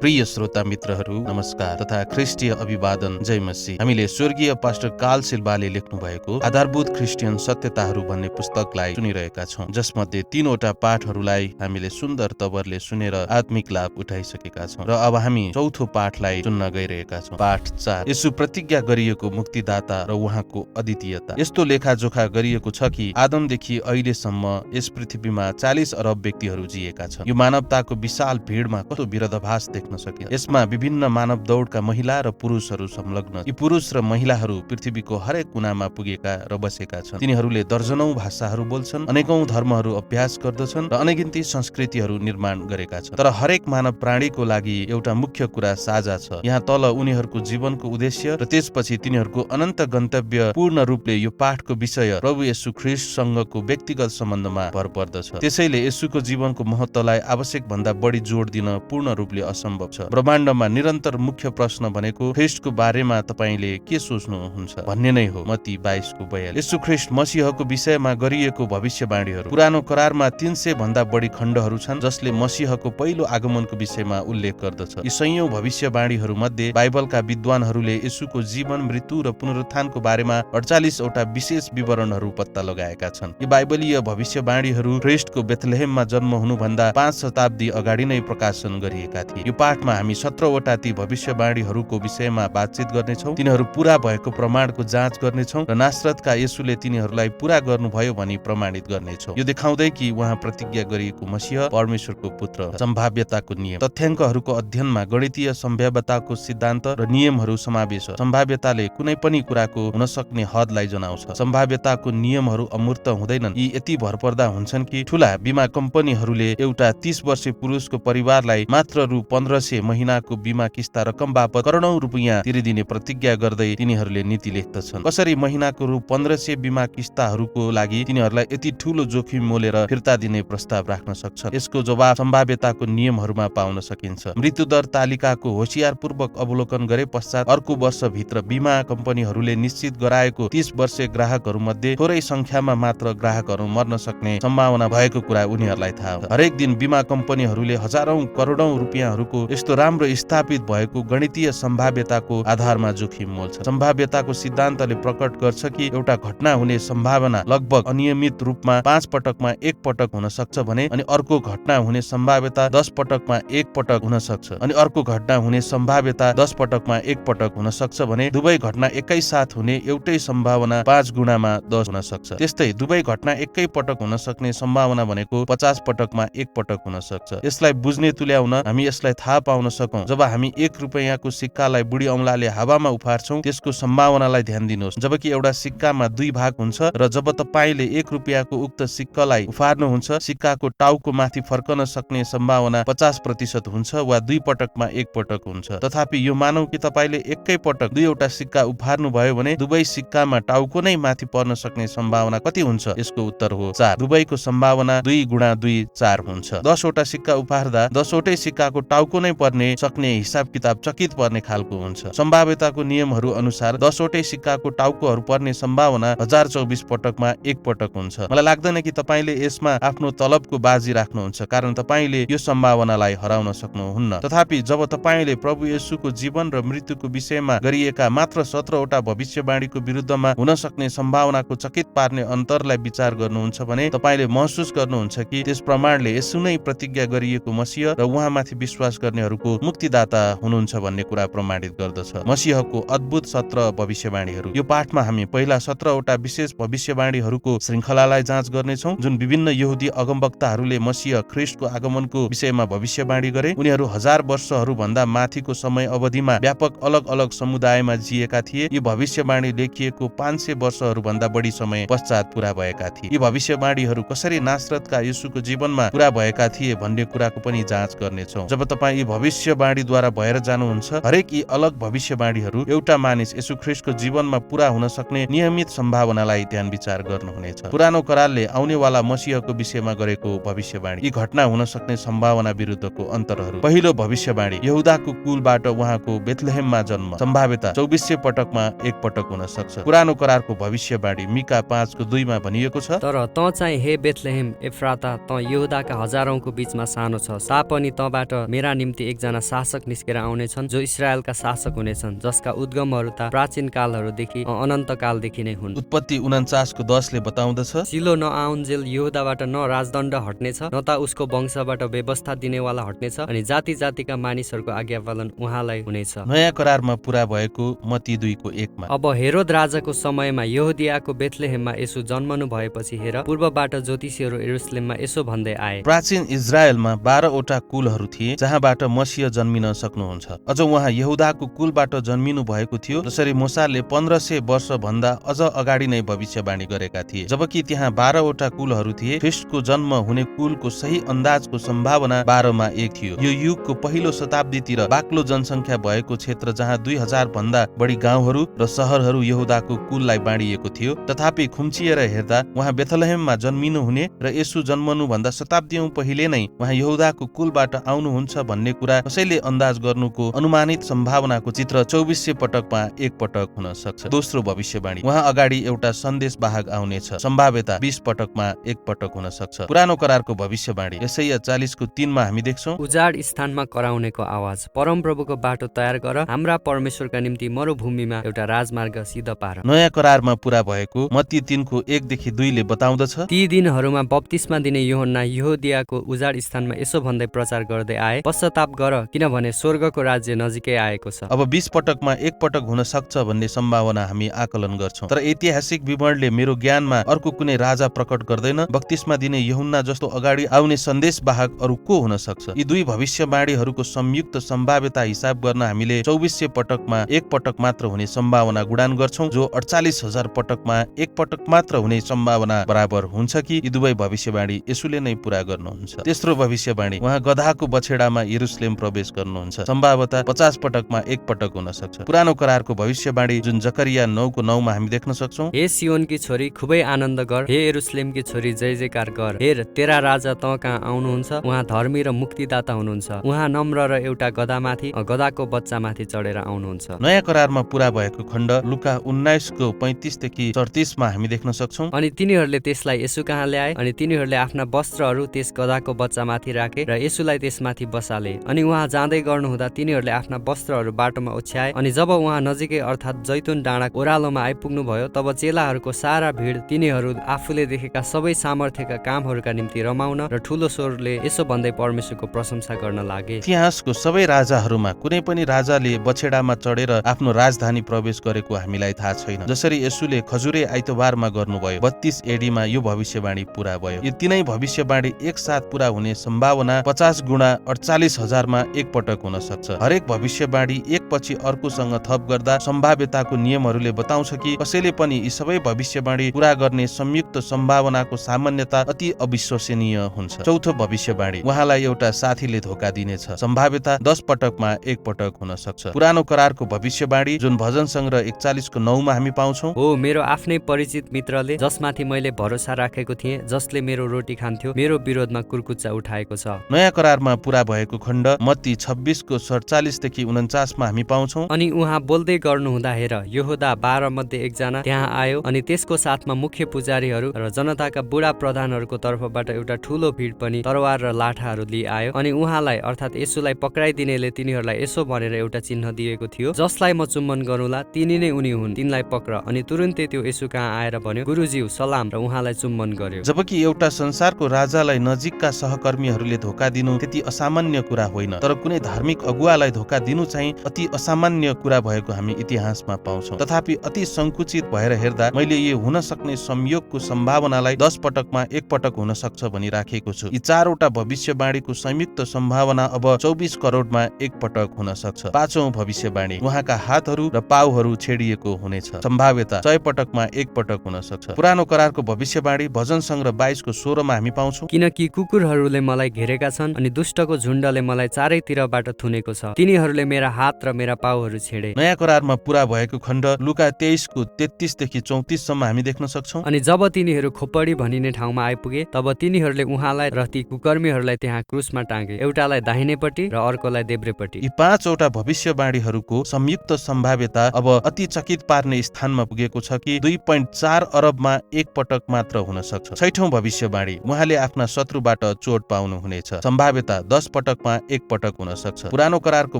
प्रिय श्रोता मित्रहरू नमस्कार तथा ख्रिस्टीय अभिवादन जय मसीह। हामीले स्वर्गीय पास्टर काल सिल्वाले लेख्नु भएको आधारभूत ख्रिस्टियन सत्यताहरू भन्ने पुस्तकलाई सुनिरहेका छौं, जसमध्ये 3वटा पाठहरूलाई हामीले सुन्दर तवरले सुनेर आत्मिक लाभ उठाइसकेका छौं र अब हामी चौथो पाठलाई सुन्न गइरहेका छौं। पाठ 4, येशू प्रतिज्ञा गरिएको मुक्तिदाता र उहाँको अद्वितीयता। यस्तो लेखाजोखा गरिएको छ कि आदमदेखि अहिलेसम्म यस पृथ्वीमा 40 अरब व्यक्तिहरू जिएका छन्। यो मानवताको विशाल भीडमा कस्तो विरोधाभास देख्न सकिन्छ। यसमा विभिन्न मानव दौडका महिला र पुरुषहरू संलग्न। यी पुरुष र महिलाहरू पृथ्वीको हरेक कुनामा पुगेका र बसेका छन्। तिनीहरूले दर्जनौं भाषाहरू बोल्छन्, अनेकौं धर्महरू अभ्यास गर्दछन् र अनेगिन्ती संस्कृतिहरू निर्माण गरेका छन्। तर हरेक मानव प्राणीको लागि एउटा मुख्य कुरा साझा छ। यहाँ तल उनीहरूको जीवनको उद्देश्य र त्यसपछि तिनीहरूको अनन्त गन्तव्य पूर्ण रूपले यो पाठको विषय प्रभु येशू ख्रीष्टसँगको व्यक्तिगत सम्बन्धमा भर पर्दछ। त्यसैले येशूको जीवनको महत्त्वलाई आवश्यक भन्दा बढी जोड दिन पूर्ण रूपले असम्भव छ। ब्रह्माण्डमा निरन्तर मुख्य प्रश्न भनेको ख्रीष्टको बारेमा तपाईले के सोच्नुहुन्छ भन्ने नै हो। मत्ती 22:42। येशू ख्रीष्ट मसीहको विषयमा गरिएको भविष्यवाणीहरू। पुरानो करारमा 300 भन्दा बढी खण्डहरू छन् जसले मसीहको पहिलो आगमनको विषयमा उल्लेख गर्दछ। यी सयौं भविष्यवाणीहरू मध्ये बाइबलका विद्वानहरूले येशूको जीवन, मृत्यु र पुनरुत्थानको बारेमा 48 वटा विशेष विवरणहरू पत्ता लगाएका छन्। यी बाइबलीय भविष्यवाणीहरू ख्रीष्टको बेथलेहेममा जन्म हुनुभन्दा 5 शताब्दी अगाडि नै प्रकाशन गरिएका थिए। यो पाठमा हामी 17 वटा ती भविष्यवाणीहरूको विषयमा बातचित गर्नेछौँ, तिनीहरू पूरा भएको प्रमाणको जाँच गर्नेछौँ र नासरतका येशूले तिनीहरूलाई पूरा गर्नुभयो भनी प्रमाणित गर्नेछौँ। यो देखाउँदै कि उहाँ प्रतिज्ञा गरिएको मसीह परमेश्वरको पुत्र। सम्भाव्यताको नियम। तथ्याङ्कहरूको अध्ययनमा गणितीय सम्भाव्यताको सिद्धान्त र नियमहरू समावेश छ। सम्भाव्यताले कुनै पनि कुराको हुन सक्ने हदलाई जनाउँछ। सम्भाव्यताको नियमहरू अमूर्त हुँदैनन्। यी यति भरपर्दा हुन्छन् कि ठूला बीमा कम्पनीहरूले एउटा 30 वर्षीय पुरुषको परिवारलाई मात्र रु 1500 महिनाको बीमा किस्ता रकम बापत करोडौं रुपियाँ तिरिदिने प्रतिज्ञा गर्दै तिनीहरूले नीति लेख्दछन्। कसरी महिनाको रु 1500 बीमा किस्ताहरूको लागि तिनीहरूलाई यति ठूलो जोखिम मोलेर फिर्ता दिने प्रस्ताव राख्न सक्छ? यसको जवाब सम्भाव्यताको नियमहरूमा पाउन सकिन्छ। मृत्युदर तालिकाको होशियारपूर्वक अवलोकन गरे पश्चात अर्को वर्षभित्र बीमा कम्पनीहरूले निश्चित गराएको 30 वर्षीय ग्राहकहरूमध्ये थोरै संख्यामा मात्र ग्राहकहरू मर्न सक्ने सम्भावना भएको कुरा उनीहरूलाई थाहा हो। हरेक दिन बीमा कम्पनीहरूले हजारौं करोडौं रुपियाँहरूको यस्तो राम्रो स्थापित भएको गणितीय सम्भाव्यताको आधारमा जोखिम मोल्छ। सम्भाव्यताको सिद्धान्तले प्रकट गर्छ कि एउटा घटना हुने सम्भावना लगभग अनियमित रूपमा 5 पटकमा 1 पटक हुन सक्छ भने अनि अर्को घटना हुने सम्भाव्यता 10 पटकमा 1 पटक हुन सक्छ अनि अर्को घटना हुने सम्भाव्यता 10 पटकमा 1 पटक हुन सक्छ भने दुवै घटना एकै साथ हुने एउटै सम्भावना 5 गुणामा 10 हुन सक्छ। त्यस्तै दुवै घटना एकै पटक हुन सक्ने सम्भावना भनेको 50 पटकमा 1 पटक हुन सक्छ। यसलाई बुझ्ने तुल्याउन हामी यसलाई थाहा पाउन सकौं। जब हामी 1 रुपैयाँको सिक्कालाई बुढी औंलाले हावामा उफार्छौं त्यसको सम्भावनालाई ध्यान दिनुहोस्। जबकि एउटा सिक्कामा 2 भाग हुन्छ र जब तपाईले 1 रुपैयाँको उक्त सिक्कालाई उफार्नुहुन्छ सिक्काको टाउको माथि फर्कन सक्ने सम्भावना 50% हुन्छ वा 2 पटकमा 1 पटक हुन्छ। तथापि यो मानौ कि तपाईले एकै पटक 2 वटा सिक्का उफार्नु भयो भने दुवै सिक्कामा टाउको नै माथि पर्न सक्ने सम्भावना कति हुन्छ? यसको उत्तर हो 4। दुवैको सम्भावना 2 गुणा 2 4 हुन्छ। 10 वटा सिक्का उफार्दा 10 वटै सिक्काको टाउको नै पर्ने सक्ने हिसाब किताब चकित पर्ने खालको हुन्छ। सम्भाव्यताको नियमहरू अनुसार 10 वटै सिक्काको टाउकोहरू पर्ने सम्भावना 1024 पटकमा 1 पटक हुन्छ। मलाई लाग्दैन कि तपाईले यसमा आफ्नो तलबको बाजी राख्नुहुन्छ कारण तपाईले यो सम्भावनालाई हराउन सक्नुहुन्न। तथापि जब तपाईले प्रभु येशूको जीवन र मृत्युको विषयमा गरिएका मात्र 17 वटा भविष्यवाणीको विरुद्धमा हुन सक्ने सम्भावनाको चकित पार्ने अन्तरलाई विचार गर्नुहुन्छ भने तपाईले महसुस गर्नुहुन्छ कि त्यस प्रमाणले येशू नै प्रतिज्ञा गरिएको मसीह र उहाँमाथि विश्वास गर्नेहरूको मुक्तिदाता हुनुहुन्छ भन्ने कुरा प्रमाणित गर्दछ। मसीहको अद्भुत 17 भविष्यवाणीहरू। यो पाठमा हामी पहिला 17 वटा विशेष भविष्यवाणीहरूको श्रृङ्खलालाई जाँच गर्नेछौँ जुन विभिन्न यहुदी अगमवक्ताहरूले मसीह ख्रीष्टको आगमनको विषयमा भविष्यवाणी गरे। उनीहरू 1000 वर्षहरू भन्दा माथिको समय अवधिमा व्यापक अलग अलग समुदायमा जिएका थिए। यी भविष्यवाणी लेखिएको 500 वर्षहरू भन्दा बढी समय पश्चात पूरा भएका थिए। यी भविष्यवाणीहरू कसरी नासरतका येशूको जीवनमा पूरा भएका थिए भन्ने कुराको पनि जाँच गर्नेछौँ। जब तपाईँ यी भविष्यवाणीद्वारा भएर जानुहुन्छ हरेक यी अलग भविष्यवाणीहरू एउटा मानिस येशू ख्रीष्टको जीवनमा पूरा हुन सक्ने नियमित सम्भावनालाई ध्यान विचार गर्नुहुनेछ। पुरानो करारले आउनेवाला मसीहको विषयमा गरेको भविष्यवाणी। यी घटना हुन सक्ने सम्भावना विरुद्धको अन्तरहरू। पहिलो भविष्यवाणी यहुदाको कुलबाट उहाँको बेथलेहेममा जन्म। सम्भाव्यता 2400 पटकमा 1 पटक हुन सक्छ। पुरानो करारको भविष्यवाणी मिका 5:2 मा भनिएको छ, तर त चाहिँ हे बेथलेहेम एफ्राता त यहुदाका हजारौंको बीचमा सानो छ, सा पनि तबाट मेरा निम्ति एकजना शासक निस्केर आउनेछन् जो इस्राएलका शासक हुनेछन्, जसका उद्गमहरू त प्राचीन कालहरूदेखि अनन्त कालदेखि नै हुन्। उत्पत्ति 49:10ले बताउँदछ, सिलो नआउन्जेल यहुदाबाट न राजदण्ड हट्नेछ, न त उसको वंशबाट व्यवस्था दिनेवाला हट्नेछ, अनि जाति जातिका मानिसहरूको आज्ञापालन उहाँलाई हुनेछ। नयाँ करारमा पूरा भएको मत्ती 2:1मा। अब हेरोद राजाको समयमा यहुदियाको बेथलेहेममा यसो जन्मनु भएपछि हेर, पूर्वबाट ज्योतिषीहरू यरुशलेममा यसो भन्दै आए। प्राचीन इजरायलमा 12वटा कुलहरू थिए जहाँबाट मसीह जन्मिन सक्नुहुन्छ। अझ उहाँ यहुदाको कुलबाट जन्मिनु भएको थियो, जसरी मूसाले 1500 वर्ष भन्दा अझ अगाडि नै भविष्यवाणी गरेका थिए। जबकि त्यहाँ 12वटा कुलहरू थिए, ख्रिस्टको जन्म हुने कुलको सही अन्दाजको सम्भावना 12मा 1 थियो। यो युगको पहिलो शताब्दीतिर बाक्लो जनसङ्ख्या भएको क्षेत्र जहाँ 2000 भन्दा बढी गाउँहरू र सहरहरू यहुदाको कुललाई बाँडिएको थियो। तथापि खुम्चिएर हेर्दा उहाँ बेथलेहेममा जन्मिनु हुने र येशू जन्मनु भन्दा शताब्दीौं पहिले नै उहाँ यहुदाको कुलबाट आउनुहुन्छ भन्ने कुरा कसैले अन्दाज गर्नुको अनुमानित सम्भावनाको चित्र 2400 पटकमा 1 पटक हुन सक्छ। दोस्रो भविष्यवाणी, उहाँ अगाडि एउटा सन्देशवाहक आउनेछ, सम्भाव्यता 20 पटकमा 1 पटक हुन सक्छ। पुरानो करारको भविष्यवाणी यसाया 40:3मा हामी देख्छौं, उजाड स्थानमा कराउनेको आवाज, परमप्रभुको बाटो तयार गर, हाम्रा परमेश्वरका निम्ति मरुभूमिमा एउटा राजमार्ग सिद्ध पार। नयाँ करारमा पूरा भएको मत्ती 3:1-2ले बताउँदछ, ती दिनहरूमा बप्तिस्मा दिने यूहन्ना यहुदियाको उजाड स्थानमा यसो भन्दै प्रचार गर्दै आए, पश्चाताप गर, किनभने स्वर्गको राज्य नजिकै आएको छ। अब 20 पटकमा 1 पटक हुन सक्छ भन्ने सम्भावना हामी आकलन गर्छौं। तर ऐतिहासिक विवरणले मेरो ज्ञानमा अर्को कुनै राजा प्रकट गर्दैन। बप्तिस्मा दिने यूहन्ना जस्तो अगाडि आउने सन्देशवाहक अरू को हुन सक्छ? यी दुई भविष्यवाणीहरूको संयुक्त सम्भाव्यता हिसाब गर्न हामीले 2400 पटकमा 1 पटक मात्र हुने सम्भावना गुणान गर्छौं, जो 48,000 पटकमा 1 पटक मात्र हुने सम्भावना बराबर हुन्छ कि यी दुवै भविष्यवाणी येशूले नै पूरा गर्नुहुन्छ। तेस्रो भविष्यवाणी, उहाँ गधाको बछेडामा यरुशलेम प्रवेश गर्नुहुन्छ, सम्भावतः 50 पटकमा 1 पटक हुन सक्छ। पुरानो करारको भविष्यवाणी जुन जकरिया 9:9मा हामी देख्न सक्छौं, हे सियोनकी छोरी खुबै आनन्द गर, हे यरुशलेमकी छोरी जय जयकार गर, हेर तेरा राजा त कहाँ आउनुहुन्छ, उहाँ धर्मी र मुक्तिदाता हुनुहुन्छ, उहाँ नम्र र एउटा गधामाथि गधाको बच्चामाथि चढेर आउनुहुन्छ। नयाँ करारमा पूरा भएको खण्ड लुका 19:35-34मा हामी देख्न सक्छौं, अनि तिनीहरूले त्यसलाई येशू कहाँ ल्याए, अनि तिनीहरूले आफ्ना वस्त्रहरू त्यस गधाको बच्चामाथि राखे र येशूलाई त्यसमाथि बसाले। अनि उहाँ जाँदै गर्नुहुँदा तिनीहरूले आफ्ना वस्त्रहरू बाटोमा ओछ्याए। अनि जब उहाँ नजिकै अर्थात् जैतुन डाँडा ओह्रालोमा आइपुग्नु भयो, तब चेलाहरूको सारा भिड तिनीहरू आफूले देखेका सबै सामर्थ्यका कामहरूका निम्ति रमाउन र ठूलो स्वरले यसो भन्दै परमेश्वरको प्रशंसा गर्न लागे। इतिहासको सबै राजाहरूमा कुनै पनि राजाले बछेडामा चढेर आफ्नो राजधानी प्रवेश गरेको हामीलाई थाहा छैन। जसरी येशूले खजुरे आइतबारमा गर्नुभयो, 32 एडीमा यो भविष्यवाणी पूरा भयो। यी तीनै भविष्यवाणी एकसाथ पूरा हुने सम्भावना 50 गुणा 48,000मा 1 पटक हुन सक्छ। हरेक भविष्यवाणी एकपछि अर्कोसँग थप गर्दा सम्भाव्यताको नियमहरूले बताउँछ कि कसैले पनि यी सबै भविष्यवाणी पूरा गर्ने संयुक्त सम्भावनाको सामान्यता अति अविश्वसनीय हुन्छ। चौथो भविष्यवाणी, उहाँलाई एउटा साथीले धोका दिनेछ, सम्भाव्यता 10 पटकमा 1 पटक हुन सक्छ। पुरानो करारको भविष्यवाणी जुन भजन संग्रह 41:9मा हामी पाउँछौं, हो मेरो आफ्नै परिचित मित्रले, जसमाथि मैले भरोसा राखेको थिएँ, जसले मेरो रोटी खान्थ्यो, मेरो विरोधमा कुर्कुच्चा उठाएको छ। नयाँ करारमा पूरा भएको खण्ड मत्ती 26:47-49मा हामी पाउँछौं, अनि उहाँ बोल्दै गर्नुहुँदा हेर, यहुदा 12 मध्ये एकजना त्यहाँ आयो, अनि त्यसको साथमा मुख्य पुजारीहरू र जनताका बुढा प्रधानहरूको तर्फबाट एउटा ठूलो भिड पनि तरवार र लाठाहरू लिई आयो। अनि उहाँलाई अर्थात् येशूलाई पक्राइदिनेले तिनीहरूलाई यसो भनेर एउटा चिन्ह दिएको थियो, जसलाई म चुम्बन गरौँला तिनी नै उनी हुन्, तिनलाई पक्र। अनि तुरुन्तै त्यो येशू कहाँ आएर भन्यो, गुरुज्यू सलाम, र उहाँलाई चुम्बन गर्यो। जबकि एउटा संसारको राजालाई नजिकका सहकर्मीहरूले धोका दिनु त्यति असामान्य कुरा होइन, तर कुनै धार्मिक अगुवालाई धोका दिनु चाहिँ अति असामान्य कुरा भएको हामी इतिहासमा पाउँछौं। तथापि अति संकुचित भएर हेर्दा मैले यो हुन सक्ने संयोगको सम्भावनालाई 10 पटकमा 1 पटक हुन सक्छ भनी राखेको छु। यी चारवटा भविष्यवाणीको संयुक्त सम्भावना अब 24 करोडमा 1 पटक हुन सक्छ। पाँचौं भविष्यवाणी, उहाँका हातहरू र पाउहरू छेडिएको हुनेछ, सम्भाव्यता 100 पटकमा 1 पटक हुन सक्छ। पुरानो करारको भविष्यवाणी भजन संग्रह 22:16मा हामी पाउँछौं, किनकि कुकुरहरूले मलाई घेरेका छन् अनि दुष्टको झुण्डले मलाई चारैतिरबाट थुनेको छ, तिनीहरूले मेरा हात र मेरा पाउहरू छेडे। नयाँ करारमा पूरा भएको खण्ड लुका 23:33-34सम्म हामी देख्न सक्छौं, अनि जब तिनीहरू खोपडी भनिने ठाउँमा आइपुगे, तब तिनीहरूले उहाँलाई र ती कुकर्मीहरूलाई त्यहाँ क्रुसमा टाँगे, एउटालाई दाहिनेपट्टि र अर्कोलाई देब्रेपट्टि। यी 5वटा भविष्यवाणीहरूको संयुक्त सम्भाव्यता अब अति चकित पार्ने स्थानमा पुगेको छ कि 2.4 अरबमा 1 पटक मात्र हुन सक्छ। 6औं भविष्यवाणी, उहाँले आफ्ना शत्रुबाट चोट पाउनु हुनेछ, सम्भाव्यता 10 पटकमा एक पटक हुन सक्छ। पुरानो करारको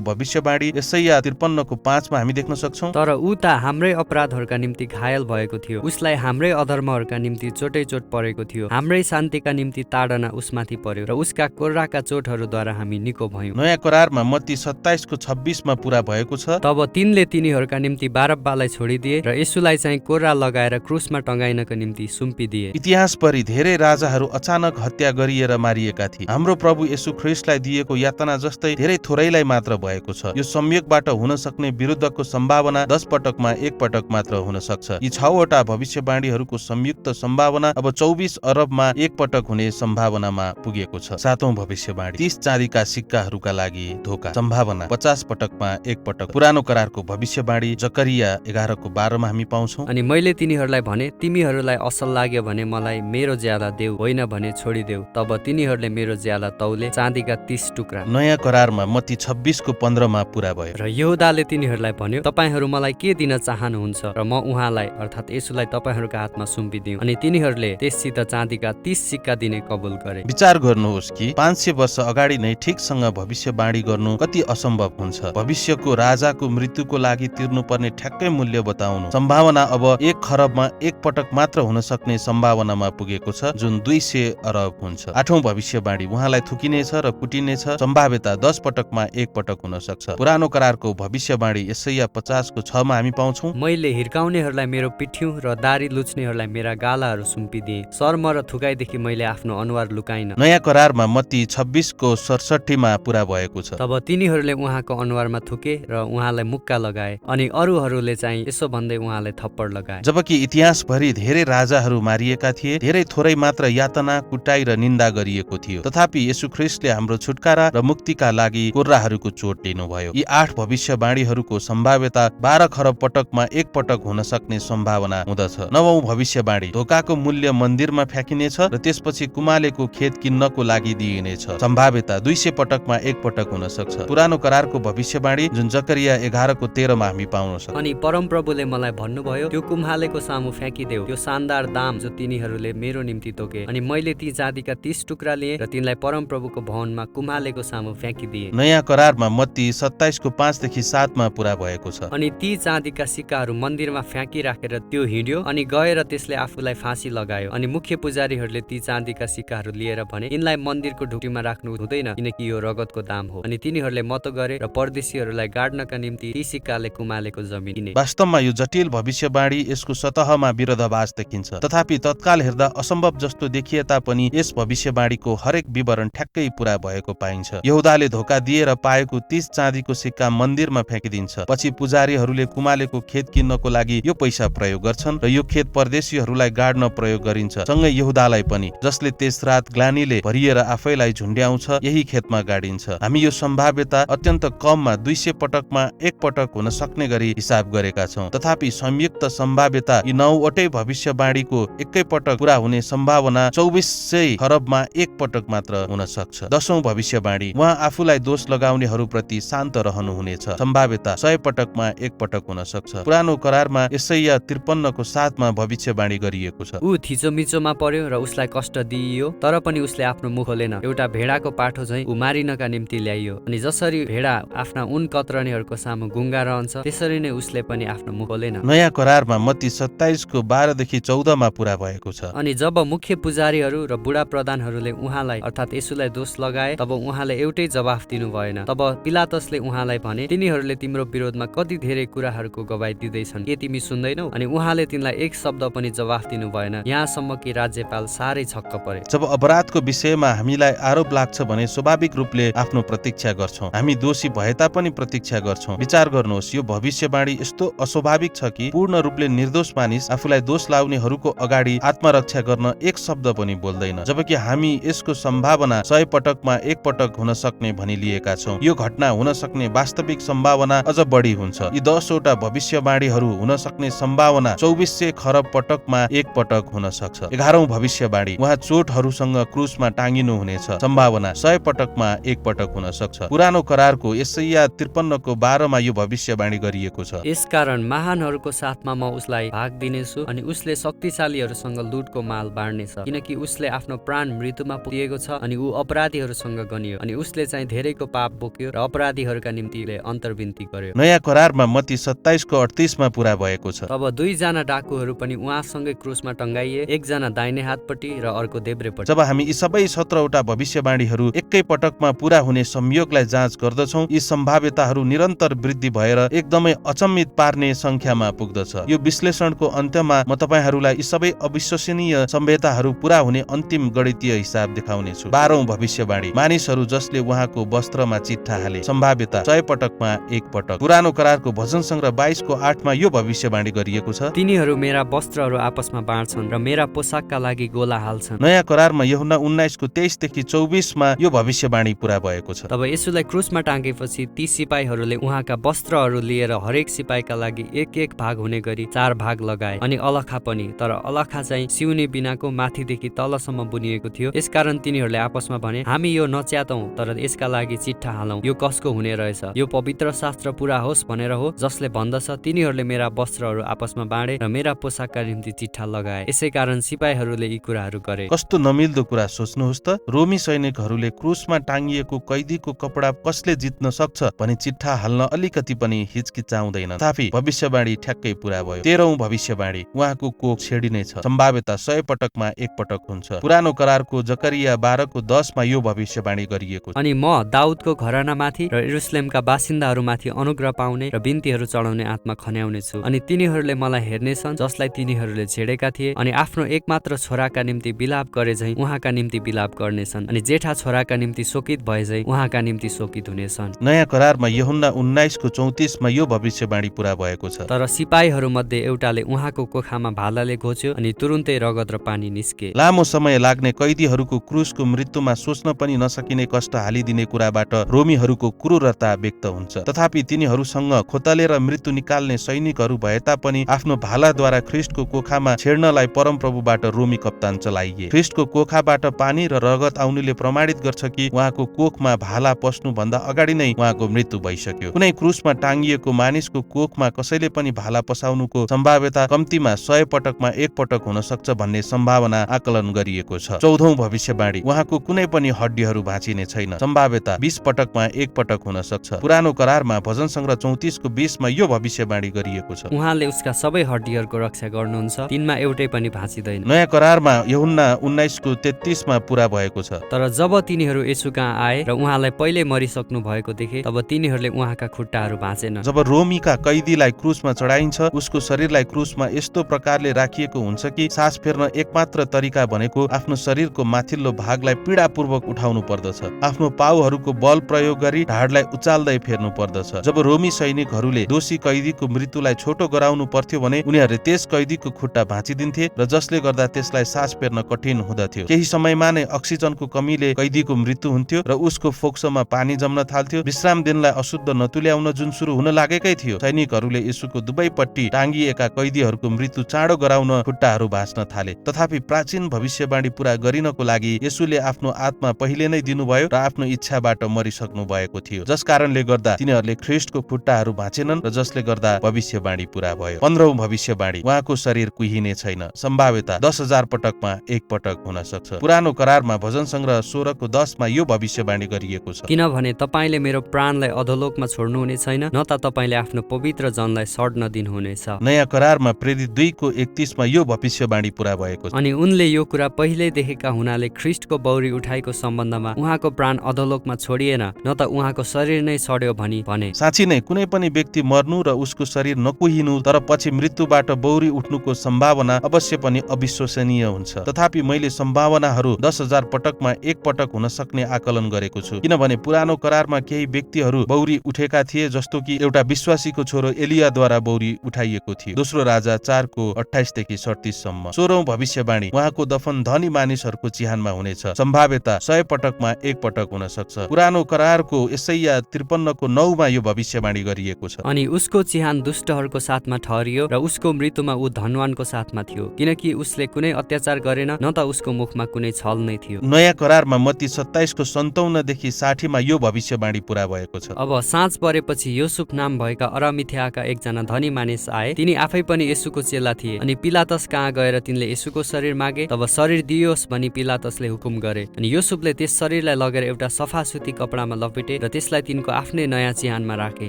भविष्यवाणी यशाया 53 को 5 मा हामी देख्न सक्छौं। तर ऊ त हाम्रै अपराधहरूका निम्ति घायल भएको थियो, उसलाई हाम्रै अधर्महरूका निम्ति चोटै चोट परेको थियो, हाम्रै शान्तिका निम्ति ताडना उसमाथि पर्यो र उसका कोर्राका चोटहरूद्वारा हामी निको भयौं। नयाँ करारमा मत्ती 27 को 26 मा पूरा भएको छ। तब तिनले तिनीहरूका निम्ति बारब्बालाई छोडिदिए र यसुलाई चाहिँ कोर्रा लगाएर क्रुसमा टंगाइनको निम्ति सुम्पिदिए। इतिहास परि धेरै राजाहरू अचानक हत्या गरिएर मारिएका थिए। हाम्रो प्रभु येशू ख्रीष्टलाई दिएको यातना जस्तै धेरै थोरैलाई मात्र भएको छ। यो संयोगबाट हुन सक्ने विरुद्धको सम्भावना 10 पटकमा एक पटक मात्र हुन सक्छ। यी 6 वटा भविष्यवाणीहरूको संयुक्त सम्भावना अब 24 अरबमा एक पटक हुने सम्भावनामा पुगेको छ। 7औं भविष्यवाणी 30 चाँदीका सिक्काहरूका लागि धोका, सम्भावना 50 पटकमा एक पटक। पुरानो करारको भविष्यवाणी जकरिया 11 को 12 मा हामी पाउँछौं। अनि मैले तिनीहरूलाई भने, तिमीहरूलाई असल लाग्यो भने मलाई मेरो ज्याला देऊ, होइन भने छोडिदेऊ। तब तिनीहरूले मेरो ज्याला तौले, चाँदीका 30 टुक्रा। नयाँ करारमा मत्ती 26 को 15 मा पूरा भयो। र यहूदाले तिनीहरूलाई भन्यो, तपाईहरू मलाई के दिन चाहनुहुन्छ र म उहाँलाई अर्थात् येशूलाई तपाईहरूका हातमा सुम्पिदिउँ। अनि तिनीहरूले त्यससित चाँदीका 30 सिक्का दिने कबुल गरे। विचार गर्नुहोस् कि 500 वर्ष अगाडि नै ठिकसँग भविष्यवाणी गर्नु कति असम्भव हुन्छ। भविष्यको राजाको मृत्युको लागि तिर्नुपर्ने ठ्याक्कै मूल्य बताउनु। सम्भावना अब 1 खरबमा एक पटक मात्र हुन सक्ने सम्भावनामा पुगेको छ, जुन 200 अरब हुन्छ। 8औं भविष्यवाणी उहाँलाई थुकिनेछ र कुटिनेछ, सम्भाव्यता 10 पटकमा एक पटक हुन सक्छ। पुरानो करारको भविष्यवाणी यशाया 50 को 6 मा हामी पाउँछौं। मैले हिर्काउनेहरूलाई मेरो पिठ्यौं र दारी लुच्नेहरूलाई मेरा गालाहरू सुम्पिदिए, शर्म र थुकाइदेखि मैले आफ्नो अनुहार लुकाइन। नयाँ करारमा मत्ती 26 को 67 मा पूरा भएको छ। तब तिनीहरूले उहाँको अनुहारमा थुके र उहाँलाई मुक्का लगाए, अनि अरूहरूले चाहिँ यसो भन्दै उहाँलाई थप्पड लगाए। जबकि इतिहासभरि धेरै राजाहरू मारिएका थिए, धेरै थोरै मात्र यातना, कुटाइ र निन्दा गरिएको थियो। तथापि येशू ख्रीष्टले हाम्रो छुटकारा र मुक्तिका लागि कोर्राहरूको चोट लिनुभयो। यी 8 भविष्यवाणीहरूको सम्भाव्यता 12 खरब पटकमा एक पटक हुन सक्ने सम्भावना हुँदछ। 9औं भविष्यवाणी धोकाको मूल्य मन्दिरमा फ्याँकिनेछ र त्यसपछि कुमालेको खेत किन्नको लागि दिइनेछ, सम्भाव्यता 200 पटकमा एक पटक हुन सक्छ। पुरानो करारको भविष्यवाणी जुन जकरिया 11 को 13 मा हामी पाउन सक्छौं। अनि परमप्रभुले मलाई भन्नुभयो, त्यो कुम्हालेको सामु फ्याँकिदेऊ, त्यो शानदार दाम जो तिनीहरूले मेरो निम्ति तोके। अनि मैले ती चाँदीका 30 टुक्रा लिए र तिनलाई परमप्रभुको भवनमा कुम्हालेको सामु फ्याँकिदिए। नयाँ करारमा मत्ती 27 को 5 देखि 7 मा पूरा भएको छ। अनि ती चाँदीका सिक्काहरू मन्दिरमा फ्याँकिराखेर त्यो हिँड्यो अनि गएर त्यसले आफूलाई फाँसी लगायो। अनि मुख्य पुजारीहरूले ती चाँदीका सिक्काहरू लिएर भने, यिनलाई मन्दिरको ढुकीमा राख्नु हुँदैन, किनकि यो रगतको दाम हो। अनि तिनीहरूले मत गरे र परदेशीहरूलाई गाड्नका निम्ति ती सिक्काले कुमालेको जमिन किने। वास्तवमा यो जटिल भविष्यवाणी यसको सतहमा विरोधाभास देखिन्छ, तथापि तत्काल हेर्दा असम्भव जस्तो देखिए तापनि यस भविष्यवाणीको हरेक विवरण ठ्याक्कै पूरा भएको पाइन्छ। यहूदाले धोका दिएर पाएको 30 चाँदीको सिक्का मन्दिरमा फ्याँकिदिन्छ। पछि पुजारीहरूले कुमालेको खेत किन्नको लागि यो पैसा प्रयोग गर्छन् र यो खेत परदेशीहरूलाई गाड्न प्रयोग गरिन्छ। सँगै यहूदालाई पनि, जसले त्यस रात ग्लानीले भरिएर आफैलाई झुन्ड्याउँछ, यही खेतमा गाडिन्छ। हामी यो सम्भाव्यता अत्यन्त कममा 200 पटकमा एक पटक हुन सक्ने गरी हिसाब गरेका छौं। तथापि संयुक्त सम्भाव्यता यी 9 वटै भविष्यवाणीको एकै पटक पूरा हुने सम्भावना 2400 खरबमा एक पटक मात्र हुन सक्छ। 10औं भविष्यवाणी उहाँ आफूलाई दोष लगाउनेहरूप्रति शान्त रहनुहुनेछ, सम्भाव्यता 100 पटकमा एक पटक हुन सक्छ। पुरानो करारमा यशाया 53 को 7 मा भविष्यवाणी गरिएको छ। ऊ थिचोमिचोमा पर्यो र उसलाई कष्ट दिइयो, तर पनि उसले आफ्नो मुख खोलेन। एउटा भेडाको पाठो झैं ऊ मारिनका निम्ति ल्याइयो। अनि जसरी भेडा आफ्ना उन कतरनीहरूको सामु गुङ्गा रहन्छ, त्यसरी नै उसले पनि आफ्नो मुख खोलेन। नयाँ करारमा मत्ती 27 को 12 देखि 14 मा पूरा भएको छ। अनि जब मुख्य पुजारीहरू र बुढा प्रधानहरूले उहाँलाई अर्थात् येशूलाई दोष लगाए, तब उहाँले एउटै जवाफ दिनु भएन। तब पिलातसले उहाँलाई भने, तिनीहरूले तिम्रो विरोधमा कति धेरै कुराहरूको गवाही दिँदैछन्, के तिमी सुन्दैनौ? अनि उहाँले तिनलाई एक शब्द पनि जवाफ दिनु भएन, यहाँसम्म कि राज्यपाल साह्रै छक्क परे। जब अपराधको विषयमा हामीलाई आरोप लाग्छ भने स्वाभाविक रूपले आफ्नो प्रतीक्षा गर्छौं। हामी दोषी भए तापनि प्रतीक्षा गर्छौं। विचार गर्नुहोस्, यो भविष्यवाणी यस्तो अस्वाभाविक छ कि पूर्ण रूपले निर्दोष मानिस आफूलाई दोष लाउनेहरूको अगाडि आत्मरक्षा गर्न एक शब्द पनि बोल्दैन, जबकि हामी यसको सम्भावना 100 पटकमा एक पटक हुन सक्ने भनी लिएका छौं। यो घटना हुन सक्ने वास्तविक सम्भावना अझ बढी हुन्छ। यी 10 वटा भविष्यवाणीहरू हुन सक्ने सम्भावना 2400 खरब पटकमा एक पटक हुन सक्छ। 11औं भविष्यवाणी उहाँ चोटहरूसँग क्रुसमा टाँगिनु हुनेछ, सम्भावना 100 पटकमा एक पटक हुन सक्छ। पुरानो करारको यशाया 53 को 12 मा यो भविष्यवाणी गरिएको छ। यसकारण महानहरूको साथमा म उसलाई भाग दिनेछु अनि उसले शक्तिशालीहरूसँग लुटको माल बाँड्नेछ, किनकि उसले आफ्नो प्राण मृत्युमा पुगेको छ अनि ऊ अपराधीहरूसँग गनियो अनि अनि उसले चाहिँ धेरैको पाप बोक्यो र अपराधीहरूका निम्ति अन्तर्विन्ती गर्यो। नयाँ करारमा मत्ती 27:38 पुरा भएको छ। तब दुईजना डाकुहरू पनि उहाँसँगै क्रुसमा टंगाइए, एकजना दाहिने हातपट्टि र अर्को देब्रेपट्टि। जब हामी यी सबै 17वटा भविष्यवाणीहरू एकै पटकमा पूरा हुने संयोगलाई जाँच गर्दछौँ, यी सम्भाव्यताहरू निरन्तर वृद्धि भएर एकदमै अचम्मित पार्ने संख्यामा पुग्दछ। यो विश्लेषणको अन्त्यमा म तपाईहरूलाई यी सबै अविश्वसनीय सम्भाव्यताहरू पूरा हुने अन्तिम गणितीय हिसाब देखाउनेछु। 12औं भविष्यवाणी, मानिसहरू जसले उहाँको वस्त्रमा चिट्ठा हाले। सम्भाव्यता 100 पटकमा 1 पटक। पुरानो करारको भजन संग्रह 22:8 यो भविष्यवाणी गरिएको छ, तिनीहरू मेरा वस्त्रहरू आपसमा बाँड्छन् र मेरा पोसाकका लागि गोला हाल्छन्। नयाँ करारमा यूहन्ना 19:23 - 24 यो भविष्यवाणी पूरा भएको छ। तब येशूलाई क्रुसमा टाँगेपछि ती सिपाहीहरूले उहाँका वस्त्रहरू लिएर हरेक सिपाहीका लागि एक एक भाग हुने गरी 4 भाग लगाए अनि अलखा पनि, तर अलखा चाहिँ सिउने बिनाको माथिदेखि तलसम्म बुनिएको थियो। यसकारण तिनीहरूले आपसमा भने, हामी यो नच्यातौं, तर यसका लागि चिट्ठा हालौं, यो कसको हुने रहेछ, यो पवित्र शास्त्र पूरा होस् भनेर हो जसले भन्दछ, तिनीहरूले मेरा वस्त्रहरू आपसमा बाँडे र मेरा पोसाकका निम्ति चिट्ठा लगाए। यसै कारण सिपाहीहरूले यी कुराहरू गरे। कस्तो नमिल्दो कुरा सोच्नुहोस् त, रोमी सैनिकहरूले क्रुसमा टाङ्गिएको कैदीको कपडा कसले जित्न सक्छ भनी चिट्ठा हाल्न अलिकति पनि हिचकिचाउँदैन। तथापि भविष्यवाणी ठ्याक्कै पूरा भयो। 13औं भविष्यवाणी, उहाँको कोख छेडिने छ। सम्भाव्यता 100 पटकमा 1 पटक हुन्छ। पुरानो करारको जकरिया 12:10 यो भविष्यवाणी गरिएको छ। अनि म दाउदको घरानामाथि र यरुसलेमका बासिन्दाहरूमाथि अनुग्रह पाउने र बिन्तीहरू चढाउने आत्मा खन्याउने छु। अनि तिनीहरूले मलाई हेर्नेछन् जसलाई तिनीहरूले छेडेका थिए, अनि आफ्नो एकमात्र छोराका निम्ति बिलाप गरे झैं उहाँका निम्ति बिलाप गर्नेछन्, अनि जेठा छोराका निम्ति शोकित भए झैं उहाँका निम्ति शोकित हुनेछन्। नयाँ करारमा यूहन्ना 19:34 यो भविष्यवाणी पूरा भएको छ। तर सिपाहीहरू मध्ये एउटाले उहाँको कोखामा भालाले घोच्यो अनि तुरुन्तै रगत र पानी निस्के। लामो समय लाग्ने कैदीहरूको क्रुसको मृत्युमा सोच्न पनि नसकिने कष्ट हालिदिने कुराबाट रोमीहरूको क्रूरता व्यक्त हुन्छ। तथापि तिनीहरूसँग खोतलेर मृत्यु निकाल्ने सैनिकहरू भए तापनि आफ्नो भालाद्वारा ख्रिस्टको कोखामा छेड्नलाई परमप्रभुबाट रोमी कप्तान चलाइए। ख्रिस्टको कोखाबाट पानी र रगत आउनुले प्रमाणित गर्छ कि उहाँको कोखमा भाला पस्नु भन्दा अगाडि नै उहाँको मृत्यु भइसक्यो। कुनै क्रुसमा टाङ्गिएको मानिसको कोखमा कसैले पनि भाला पसाउनुको सम्भाव्यता कम्तीमा 100 पटकमा 1 पटक हुन सक्छ भन्ने सम्भावना आकलन गरिएको छ। 14औं भविष्यवाणी, उहाँको कुनै पनि हड्डीहरू भाँचिने छैन। सम्भाव्यता 20 पटकमा 1 पटक हुन सक्छ। पुरानो करारमा भजन संग्रह 34:20 यो भविष्यवाणी गरिएको छ। उहाँले उसका सबै हड्डीहरूको रक्षा गर्नुहुन्छ, तिनमा एउटै पनि भाँचिदैन। नयाँ करारमा यूहन्ना 19:33 पूरा भएको छ। तर जब तिनीहरू येशूकहाँ आए र उहाँलाई पहिले मरिसक्नु भएको देखे, तब तिनीहरूले उहाँका खुट्टाहरू भाँचेन। जब रोमीका कैदीलाई क्रुसमा चढाइन्छ, उसको शरीरलाई क्रुसमा यस्तो प्रकारले राखिएको हुन्छ कि सास फेर्न एकमात्र तरिका भनेको आफ्नो शरीरको माथिल्लो भागलाई पीडापूर्वक उठाउनु पर्दछ। आफ्नो पाउहरूको बल प्रयोग गरी ढाडलाई उचाल्दै फेर्नु पर्दछ। जब रोमी सैनिकहरूले दोषी कैदीको मृत्युलाई छोटो गराउनु पर्थ्यो भने उनीहरूले त्यस कैदीको खुट्टा भाँचिदिन्थे र जसले गर्दा त्यसलाई सास फेर्न कठिन हुँदथ्यो। केही समयमा नै अक्सिजनको कमीले कैदीको मृत्यु हुन्थ्यो र उसको फोक्सोमा पानी जम्न थाल्थ्यो। विश्राम दिनलाई अशुद्ध नतुल्याउन जुन सुरु हुन लागेकै थियो, सैनिकहरूले यसुको दुवैपट्टि टाङ्गिएका कैदीहरूको मृत्यु चाँडो गराउन खुट्टाहरू भाँच्न थाले। तथापि प्राचीन भविष्यवाणी पूरा गरिनको लागि यसुले आफ्नो आत्मा पहिले नै दिनुभयो र आफ्नो इच्छाबाट मरिसक्नु भएको थियो, जस कारणले गर्दा तिनीहरूले ख्रिस्टको खुट्टाहरू भाँचेनन् र जसले गर्दा भविष्यवाणी पूरा भयो। 15औं भविष्यवाणी, उहाँको शरीर कुहिने छैन। सम्भाव्यता 10,000 पटकमा 1 पटक हुन सक्छ। पुरानो करारमा भजन संग्रह 16:10 यो भविष्यवाणी गरिएको छ। किनभने तपाईले मेरो प्राणलाई अधोलोकमा छोड्नुहुने छैन, न त तपाईले आफ्नो पवित्र जनलाई सड्न दिनुहुनेछ। नयाँ करारमा प्रेरित 2:31 यो भविष्यवाणी पूरा भएको छ। अनि उनले यो कुरा पहिले देखेका हुनाले ख्रिस्टको बौरी उठाइको सम्बन्धमा उहाँको प्राण अधोलोकमा छोडिएन, न त उहाँको शरीर नै सड्यो भनी भने। साँच्ची नै कुनै पनि व्यक्ति मर्नु र उसको शरीर नकुहिनु तर पछि मृत्युबाट बौरी उठ्नुको सम्भावना अवश्य पनि अविश्वसनीय हुन्छ। तथापि मैले सम्भावनाहरू 10,000 पटकमा 1 पटक हुन सक्ने आकलन गरेको छु, किनभने पुरानो करारमा केही व्यक्तिहरू बौरी उठेका थिए, जस्तो कि एउटा विश्वासीको छोरो एलियाद्वारा बौरी उठाइएको थियो। दोस्रो राजा 4:28-37 16औं भविष्यवाणी, उहाँको दफन धनी मानिसहरूको चिहानमा हुनेछ। सम्भाव्यता 100 पटकमा 1 पटक हुन सक्छ। पुरानो करारको यसैया 53:9 यो भविष्यवाणी गरिएको छ। अनि उसको चिहान दुष्टहरूको साथमा ठहरियो र उसको मृत्युमा ऊ धनवानको साथमा थियो, किनकि उसले कुनै अत्याचार गरेन, न त उसको मुखमा कुनै छल नै थियो। नयाँ करारमा मत्ती 27:57-60 यो भविष्यवाणी पूरा भएको छ। अब साँझ परेपछि योसुफ नाम भएका अरामिथ्याका एकजना धनी मानिस आए। तिनी आफै पनि येशूको चेला थिए। अनि पिलातस कहाँ गएर तिनले येशूको शरीर मागे। तब शरीर दियोस् भनी पिलातसले हुकुम गरे। अनि योसुफले त्यस शरीरलाई लगेर लगेर एउटा सफा सुती कपडामा लपेटे र त्यसलाई तिनको आफ्नै नयाँ चिहानमा राखे,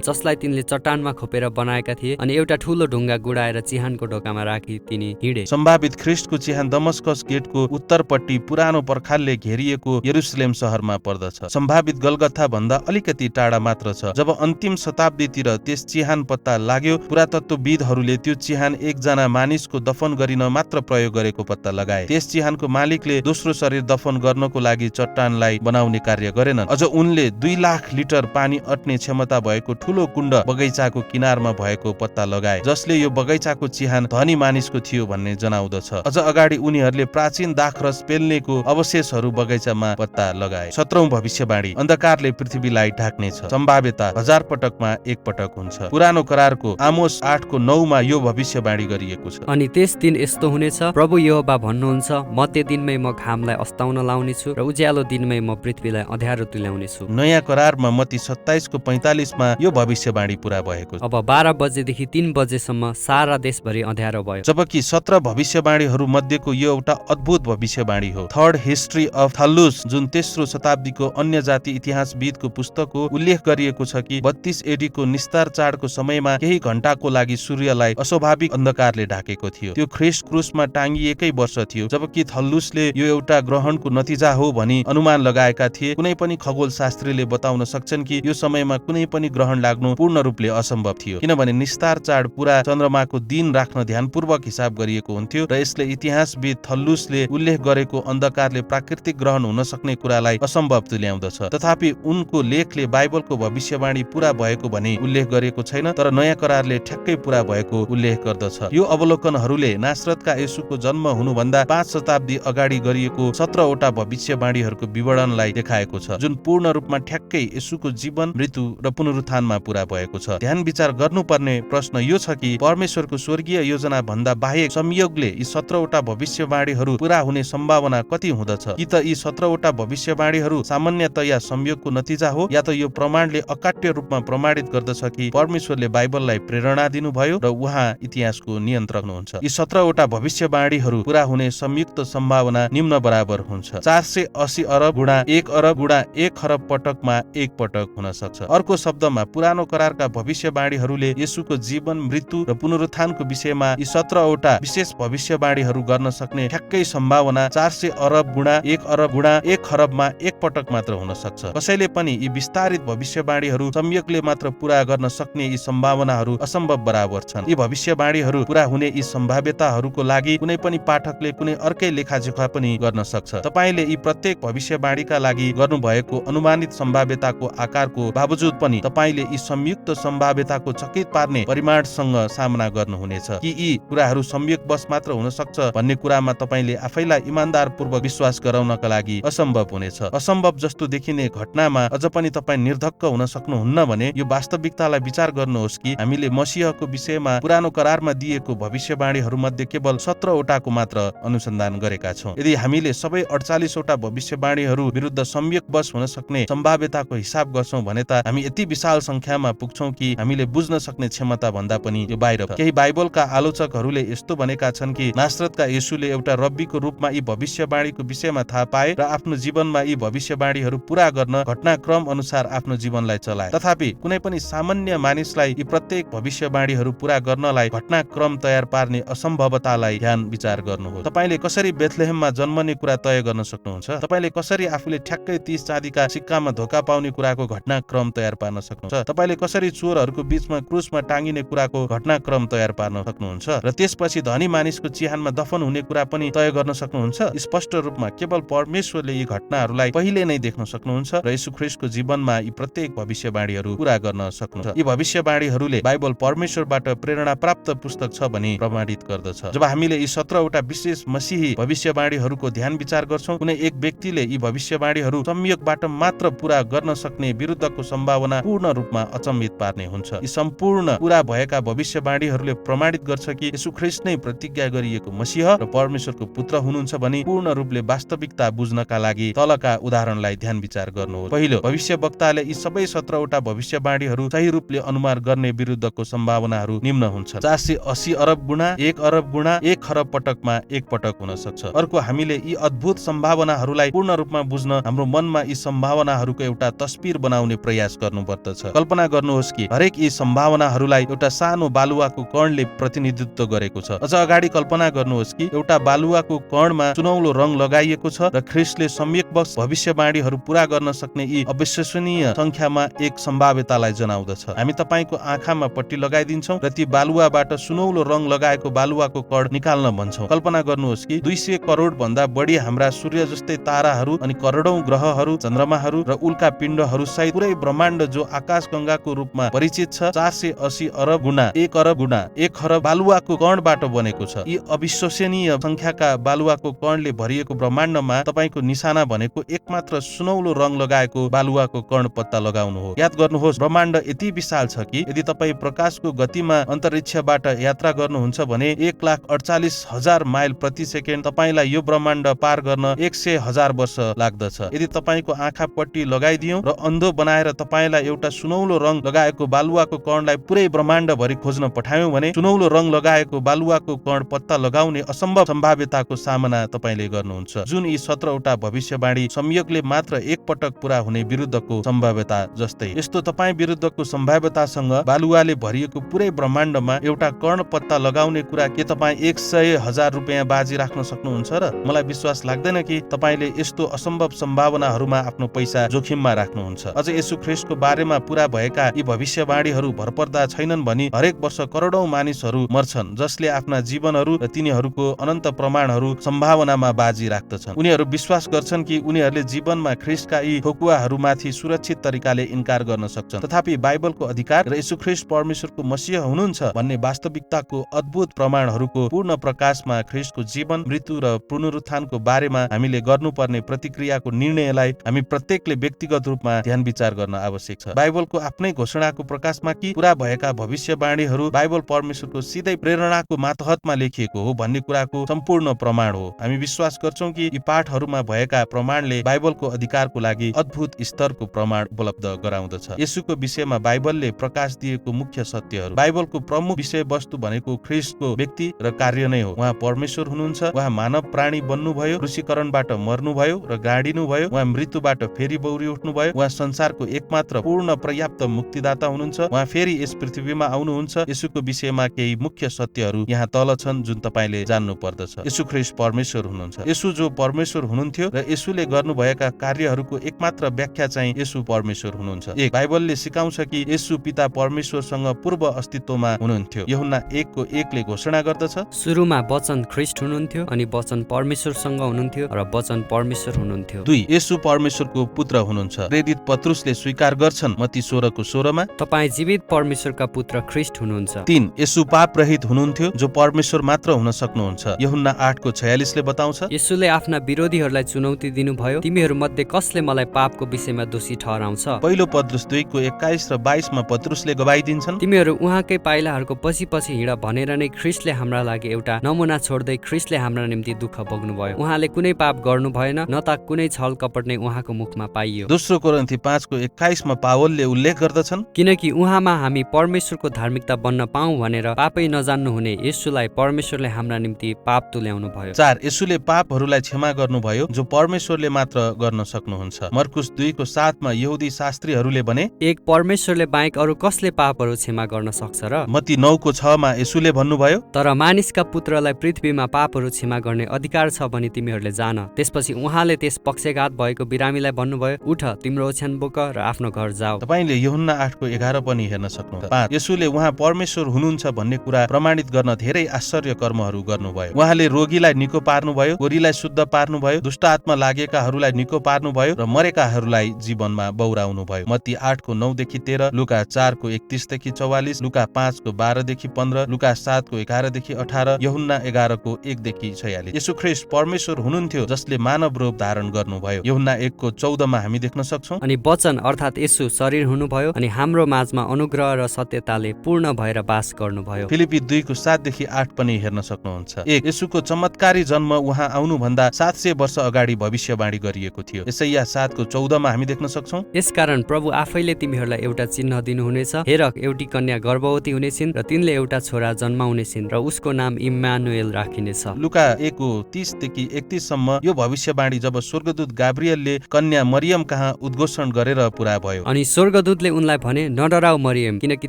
जसलाई तिनले चट्टानमा खोपेर बनाएका थिए। अनि एउटा ठूलो ढुङ्गा गुडाएर चिहानको ढोकामा राखी तिनी हिँडे। सम्भावित ख्रीष्टको चिहान दमस्कस गेटको उत्तरपट्टि पुरानो पर्खालले घेरिएको यरुसलेम शहरमा पर्दछ। सम्भावित गलगथा भन्दा अलिकति टाढा मात्र छ। जब अन्तिम शताब्दीतिर त्यस चिहान पत्ता लाग्यो, पुरातत्वविदहरूले त्यो चिहान एकजना मानिसको दफन गरिन मात्र प्रयोग गरेको पत्ता लगाए। त्यस चिहानको मालिकले दोस्रो शरीर दफन गर्नको लागि चट्टानलाई बनाउने कार्य गरेनन्। अझ उनले 2 लाख लिटर पानी अट्ने क्षमता भएको ठूलो कुण्ड बगैँचाको किनारमा भएको पत्ता लगाए, जसले यो बगैँचाको चिहान धनी मानिसको थियो भन्ने जनाउँदछ। अझ अगाडि उनीहरूले प्राचीन दाखरस पेल्नेको अवशेषहरू बगैँचामा पत्ता लगाए। 17औं भविष्यवाणी, अन्धकारले पृथ्वीलाई ढाक्नेछ। सम्भाव्यता 1000 पटकमा 1 पटक हुन्छ। पुरानो करारको आमोस 8:9 मा यो भविष्यवाणी गरिएको छ। अनि त्यस दिन यस्तो हुनेछ, प्रभु यहोवा भन्नुहुन्छ, म त्यो दिनमै म घामलाई अस्ताउन लाउने छु र उज्यालो दिनमै म पृथ्वीलाई अँध्यारो तुल्याउने छु। नयाँ करारमा मत्ती 27:45 मा यो भविष्यवाणी पूरा भएको छ। अब 12 बजेदेखि 3 बजेसम्म सारा देशभरि अँध्यारो भयो। जबकि 17 भविष्यवाणीहरू मध्येको यो एउटा अद्भुत भविष्यवाणी हो। थर्ड हिस्ट्री अफ थल्लुस, जुन तेस्रो शताब्दीको अन्य जाति इतिहासविदको पुस्तक हो, उल्लेख गरिएको छ कि 32 एडी को निस्तार चाडको समयमा केही घण्टाको लागि सूर्यलाई अस्वाभाविक अन्धकारले ढाकेको थियो। त्यो ख्रीष्ट क्रुसमा टाँगिएकै वर्ष थियो। जबकि थल्लुसले यो एउटा ग्रहणको नतिजा हो भनी अनुमान लगाएका थिए। कुनै पनि खगोलशास्त्रीले बताउन सक्छन् कि यो समयमा कुनै पनि ग्रहण लाग्नु पूर्ण रूपले असम्भव थियो, किनभने निस्तार चाड पूरा चन्द्रमाको दिन राख्न ध्यानपूर्वक हिसाब गरिएको हुन्थ्यो र यसले इतिहासविद थल्लुसले उल्लेख गरेको अन्धकारले प्राकृतिक ग्रहण हुन सक्ने कुरालाई असम्भव तुल्याउँदछ। तथापि उनको लेखले बाइबलको भविष्यवाणी पूरा भएको भनी उल्लेख गरेको छैन, तर नयाँ करारले ठ्याक्कै पूरा भएको उल्लेख गर्दछ। यो अवलोकनहरूले नासरतका येशूको जन्म हुनुभन्दा 5 शताब्दी अगाडि गरिएको 17 वटा भविष्यवाणीहरूको विवरणलाई देखाएको छ, जुन पूर्ण रूपमा ठ्याक्कै येशूको जीवन, मृत्यु र पुनरुत्थानमा पूरा भएको छ। ध्यान विचार गर्नुपर्ने प्रश्न यो छ कि परमेश्वरको स्वर्गीय योजना भन्दा बाहेक संयोगले यी 17 वटा भविष्यवाणीहरू पूरा हुने सम्भावना कति हुँदछ? कि त यी 17 वटा भविष्यवाणीहरू सामान्यतया संयोगको नतिजा हो, या त यो प्रमाणले अकाट्य रूपमा प्रमाणित गर्दछ कि परमेश्वरले बाइबललाई प्रेरणा दिनुभयो र उहाँ इतिहासको नियन्त्रक हुनुहुन्छ। यी 17 वटा भविष्यवाणीहरू पूरा हुने संयुक्त सम्भावना निम्न बराबर हुन्छ: 480 अरब गुणा 1 अरब गुणा 1 खरब पटकमा 1 पटक हुन सक्छ। अर्को शब्दमा, पुरानो करारका भविष्यवाणीहरूले येशूको जीवन, मृत्यु र पुनरुत्थानको विषयमा यी 17 वटा विशेष भविष्यवाणीहरू गर्न सक्ने ठ्याक्कै सम्भावना 400 अरब गुणा 1 अरब गुणा 1 खरबमा 1 पटक मात्र हुन सक्छ। कसैले पनि यी विस्तारित भविष्यवाणीहरू संयोगले मात्र पूरा गर्न सक्ने यी सम्भावनाहरू असम्भव बराबर छन्। यी भविष्यवाणीहरू पूरा हुने यी सम्भाव्यताहरूको लागि कुनै पनि पाठकले कुनै अर्कै लेखाजोखा पनि गर्न सक्छ। तपाईले यी प्रत्येक भविष्यवाणीका लागि गर्नुभएको अनुमानित सम्भाव्यताको आकारको बावजुद पनि तपाईले यी संयुक्त सम्भाव्यताको चकित पार्ने परिमाणसँग सामना गर्नुहुनेछ। कि यी कुराहरू संयोगवश मात्र हुन सक्छ भन्ने कुरामा तपाईले आफैलाई इमानदारपूर्वक विश्वास गराउनका लागि असम्भव हुनेछ। असम्भव जस्तो देखिने घटनामा अझ पनि तपाई निर्धक्क हुन सक्नुहुन्न भने यो वास्तविकतालाई विचार गर्नुहोस् कि हामीले मसीहको विषयमा पुरानो करारमा दिएको भविष्यवाणीहरू मध्ये केवल 17 वटाको मात्र अनुसन्धान गरेका छौं। यदि हामीले सबै 48 वटा भविष्यवाणीहरू विरुद्ध संयोगवश हुन सक्ने सम्भाव्यताको हिसाब गर्छौं भने त हामी यति विशाल संख्यामा पुग्छौं कि हामीले बुझ्न सक्ने क्षमता भन्दा पनि यो बाहिर छ। केही बाइबलका आलोचकहरूले यस्तो भनेका छन् कि नासरतका येशूले एउटा रब्बीको रूपमा यी भविष्यवाणीको विषयमा थाहा पाए र आफ्नो जीवनमा यी भविष्यवाणीहरू पूरा गर्न घटनाक्रम अनुसार आफ्नो जीवनलाई चलाए। तथापि कुनै पनि सामान्य मानिसलाई यी प्रत्येक भविष्यवाणीहरू पूरा गर्नलाई घटनाक्रम तयार पार्ने असम्भवतालाई ध्यान विचार गर्नुहोस्। तपाईले कसरी बेथलेहेममा जन्मने कुरा तय गर्न सक्नुहुन्छ? तपाईले कसरी आफूले ठ्याक्कै 30 चाँदीका सिक्कामा धोका पाउने कुराको घटनाक्रम तयार पार्न सक्नुहुन्छ? तपाईले कसरी चोरहरूको बीचमा क्रुसमा टाँगिने कुराको घटनाक्रम तयार पार्न सक्नुहुन्छ? र त्यसपछि धनी मानिसको चिहानमा दफन हुने कुरा पनि तय गर्न सक्नुहुन्छ? स्पष्ट रूपमा केवल परमेश्वरले यी घटनाहरूलाई पहिले नै देख्न सक्नुहुन्छ र येशू ख्रीष्टको जीवनमा यी प्रत्येक भविष्यवाणीहरू पूरा गर्न सक्नुहुन्छ। यी भविष्यवाणीहरूले बाइबल परमेश्वरबाट प्रेरणा प्राप्त पुस्तक छ भनी प्रमाणित गर्दछ। जब हामीले यी 17 वटा विशेष मसीही भविष्यवाणीहरूको ध्यान विचार गर्छौं, कुनै एक व्यक्तिले यी भविष्यवाणीहरू संयोगबाट मात्र पूरा गर्न सक्ने विरुद्धको सम्भावना पूर्ण रूपमा अचम्मित पार्ने हुन्छ। यी सम्पूर्ण पूरा भएका भविष्यवाणीहरूले प्रमाणित गर्छ कि येशू ख्रीष्ट नै प्रतिज्ञा गरिएको मसीह र परमेश्वरको पुत्र हुनुहुन्छ भनी पूर्ण रूपले वास्तविकता बुझ्नका लागि तलका उदाहरणलाई ध्यान विचार गर्नुहोस्। पहिलो, भविष्यवक्ताले यी सबै 17 वटा भविष्यवाणीहरू सही रूपले अनुमान गर्ने विरुद्धको सम्भावनाहरू निम्न हुन्छ: 480 अरब गुणा 1 अरब गुणा 1 खरब पटकमा 1 पटक हुन सक्छ। अर्को, हामीले यी अद्भुत सम्भावनाहरूलाई पूर्ण रूपमा बुझ्न हाम्रो मनमा यी सम्भावनाहरूको एउटा तस्बिर बनाउने प्रयास गर्नुपर्दछ। कल्पना गर्नुहोस् कि हरेक यी सम्भावनाहरूलाई एउटा सानो बालुवाको कणले प्रतिनिधित्व गरेको छ। अझ अगाडि कल्पना गर्नुहोस् कि एउटा बालुवाको कणमा सुनौलो रङ लगाइएको छ र ख्रिस्टले सम्यकवश भविष्यवाणीहरू पूरा गर्न सक्ने यी अविश्वसनीय संख्यामा एक सम्भाव्यतालाई जनाउँदछ। हामी तपाईको आँखामा पट्टी लगाइदिन्छौँ र ती बालुवाबाट सुनौलो रङ लगाएको बालुवाको कण निकाल्न भन्छौँ। कल्पना गर्नुहोस् कि 200 करोड भन्दा बढी हाम्रा सूर्य जस्तै ताराहरू अनि करोडौं ग्रहहरू, चन्द्रमाहरू र उल्का पिण्डहरू सहित पुरै ब्रह्माण्ड जो आकाशगंगाको रूपमा परिचित छ 480 अरब गुणा 1 अरब गुणा 1 खरब बालुवाको कणबाट बनेको छ। यी अविश्वसनीय संख्याका बालुवाको कणले भरिएको ब्रह्माण्डमा तपाईको निशाना भनेको एकमात्र सुनौलो रङ लगाएको बालुवाको कण पत्ता लगाउनु हो। याद गर्नुहोस्, ब्रह्माण्ड यति विशाल छ कि यदि तपाईँ प्रकाशको गतिमा अन्तरिक्षबाट यात्रा गर्नुहुन्छ भने 1,48,000 माइल प्रति सेकेन्ड तपाईलाई यो ब्रह्माण्ड पार गर्न 100,000 वर्ष लाग्दछ। यदि तपाईको आँखा पट्टी लगाइदियौं र अन्धो बनाएर तपाईलाई एउटा सुनौलो रङ लगाएको बालुवाको कणलाई पुरै ब्रह्माण्ड भरि खोज्न पठायौं भने सुनौलो रङ लगाएको बालुवाको कण पत्ता लगाउने असम्भव सम्भाव्यताको सामना तपाईले गर्नुहुन्छ, जुन यी 17 वटा भविष्यवाणी संयोगले मात्र एक पटक पूरा हुने विरुद्धको सम्भाव्यता जस्तै। यस्तो तपाईँ विरुद्धको सम्भाव्यतासँग बालुवाले भरिएको पुरै ब्रह्माण्डमा एउटा कण पत्ता लगाउने कुरा के तपाईँ 100,000 रुपियाँ बाजी राख्न सक्नुहुन्छ र? मलाई विश्वास लाग्दैन कि तपाईले यस्तो असम्भव सम्भावनाहरूमा आफ्नो पैसा जोखिममा राख्नुहुन्छ। अझ येशू ख्रिस्टको बारेमा पूरा भएका यी भविष्यवाणीहरू भरपर्दा छैनन् भनी हरेक वर्ष करोडौं मानिसहरू मर्छन्, जसले आफ्ना जीवनहरू र तिनीहरूको अनन्त प्रमाणहरू सम्भावनामा बाजी राख्दछन्। उनीहरू विश्वास गर्छन् कि उनीहरूले जीवनमा ख्रिस्टका यी ठोकुवाहरूमाथि सुरक्षित तरिकाले इन्कार गर्न सक्छन्। तथापि बाइबलको अधिकार र येशू ख्रिस्ट परमेश्वरको मसीह हुनुहुन्छ भन्ने वास्तविकताको अद्भुत प्रमाणहरूको पूर्ण प्रकाशमा ख्रिस्टको जीवन, मृत्यु र पुनरुत्थानको बारेमा हामीले गर्नुपर्ने प्रतिक्रियाको निर्णयलाई हामी प्रत्येकले व्यक्तिगत रूपमा ध्यान विचार गर्न आवश्यक छ। बाइबलको आफ्नै घोषणाको प्रकाशमा कि पूरा भएका भविष्यवाणीहरू बाइबल परमेश्वरको सिधै प्रेरणाको मातहतमा लेखिएको हो भन्ने कुराको सम्पूर्ण प्रमाण हो। हामी विश्वास गर्छौं कि यी पाठहरूमा भएका प्रमाणले बाइबलको अधिकारको लागि अद्भुत स्तरको प्रमाण उपलब्ध गराउँदछ। येशूको विषयमा बाइबलले प्रकाश दिएको मुख्य सत्यहरू। बाइबलको प्रमुख विषयवस्तु भनेको ख्रिस्टको व्यक्ति र कार्य नै हो। उहाँ परमेश्वर हुनुहुन्छ, उहाँ मानव प्राणी बन्नुभयो, क्रुसीकरणबाट मर्नुभयो र गाडिनुभयो, उहाँ मृत्युबाट फेरि बौरी उठ्नुभयो, उहाँ संसारको एकमात्र पूर्ण पर्याप्त मुक्तिदाता हुनुहुन्छ, उहाँ फेरि यस पृथ्वीमा आउनुहुन्छ। येशूको विषयमा केही मुख्य सत्यहरू यहाँ तल छन् जुन तपाईले जान्नु पर्दछ। येशू ख्रिस्ट परमेश्वर हुनुहुन्छ। येशू जो परमेश्वर हुनुहुन्थ्यो र येशूले गर्नुभएका कार्यहरूको एकमात्र व्याख्या चाहिँ येशू परमेश्वर हुनुहुन्छ। एक, बाइबलले सिकाउँछ कि येशू पिता परमेश्वरसँग पूर्व अस्तित्वमा हुनुहुन्थ्यो। यूहन्ना 1:1ले घोषणा गर्दछ, सुरुमा वचन ख्रिस्ट हुनुहुन्थ्यो अनि वचन परमेश्वरसँग हुनुहुन्थ्यो र वचन परमेश्वर हुनुहुन्थ्यो। 2, येशू परमेश्वरको पुत्र हुनुहुन्छ। प्रेरित पत्रुसले स्वीकार गर्छन् मत्ती 16:16मा, तपाईँ जीवित परमेश्वरका पुत्र ख्रिस्ट हुनुहुन्छ। 3, येशू पाप रहित हुनुहुन्थ्यो जो परमेश्वर मात्र हुन सक्नुहुन्छ। यूहन्ना 8:46ले बताउँछ, येशूले आफ्ना विरोधीहरूलाई चुनौती दिनुभयो, तिमीहरू मध्ये कसले मलाई पापको विषयमा दोषी ठहराउँछ? पहिलो पत्रुस 2:21 र 22मा पत्रुसले गवाही दिन्छन्, तिमीहरू उहाँकै पाइलाहरूको पछि पछि हिँड भनेर नै ख्रिस्टले हाम्रा लागि एउटा नमुना छोड्दै ख्रिस्टले हाम्रा निम्ति दुःख भोग्नुभयो। उहाँले कुनै पाप गर्नु भएन, न त कुनै छल कपट नै उहाँको मुखमा पाइयो। दोस्रो कोरिन्थी 5:21मा पावलले उल्लेख गर्दछन्, किनकि उहाँमा हामी परमेश्वरको धार्मिकता बन्न पाऊँ भनेर पापै नजान्नु हुने येशूलाई परमेश्वरले हाम्रा निम्ति पाप तुल्याउनु भयो। 4, येशूले पापहरूलाई क्षमा गर्नुभयो जो परमेश्वरले मात्र गर्न सक्नुहुन्छ। मर्कुस 2:7मा यहुदी शास्त्रीहरूले भने, एक परमेश्वरले बाहेक अरू कसले पापहरू क्षमा गर्न सक्छ र? मत्ती 9:6मा येशूले भन्नुभयो, तर मानिसका पुत्रलाई पृथ्वीमा पापहरू क्षमा गर्ने अधिकार छ भनी तिमीहरूले जान। त्यसपछि उहाँले त्यस पक्षघात भएको बिरामीलाई भन्नुभयो, उठ, तिम्रो ओछ्यान बोक र आफ्नो घर जाऊ। तपाईले यूहन्ना 8:11 पनि हेर्न सक्नुहुन्छ। 5, येशूले उहाँ परमेश्वर हुनुहुन्छ भन्ने कुरा प्रमाणित गर्न धेरै आश्चर्य कर्महरू गर्नुभयो। उहाँले रोगीलाई निको पार्नुभयो, कोरीलाई शुद्ध पार्नुभयो, दुष्ट आत्मा लागेकाहरूलाई निको पार्नुभयो र मरेकाहरूलाई जीवनमा बौराउनुभयो। मत्ती 8:9-13, लुका 4:31-44, लुका 5:12-15, लुका 7:11-18, यूहन्ना 11:1-46। येशू ख्रिस्ट परमेश्वर हुनुहुन्थ्यो जसले मानव रूप धारण गर्नुभयो। यूहन्ना 1:14मा हामी देख्न सक्छौं, अनि वचन अर्थात् येशू शरीर हुनुभयो अनि हाम्रो माझमा अनुग्रह र सत्यताले पूर्ण भएर बास गर्नुभयो। फिलिपी 2:7-8 पनि हेर्न सक्नुहुन्छ। 1, येशूको चमत्कारी जन्म उहाँ आउनुभन्दा 700 वर्ष अगाडि भविष्यवाणी गरिएको थियो। यसैया 7:14मा हामी देख्न सक्छौं, यसकारण प्रभु आफैले तिमीहरूलाई एउटा चिन्ह दिनुहुनेछ, हेर एउटी कन्या गर्भवती हुनेछिन् र तिनले एउटा छोरा जन्माउनेछिन् र उसको नाम इम्मानुएल राखिनेछ। लुका 1:30-31 सम्म यो भविष्यवाणी जब स्वर्गदूत गाब्रिएलले कन्या मरियम कहाँ उद्घोषण गरेर पूरा भयो। अनि स्वर्गदूतले उनलाई भने, नडराऊ मरियम, किनकि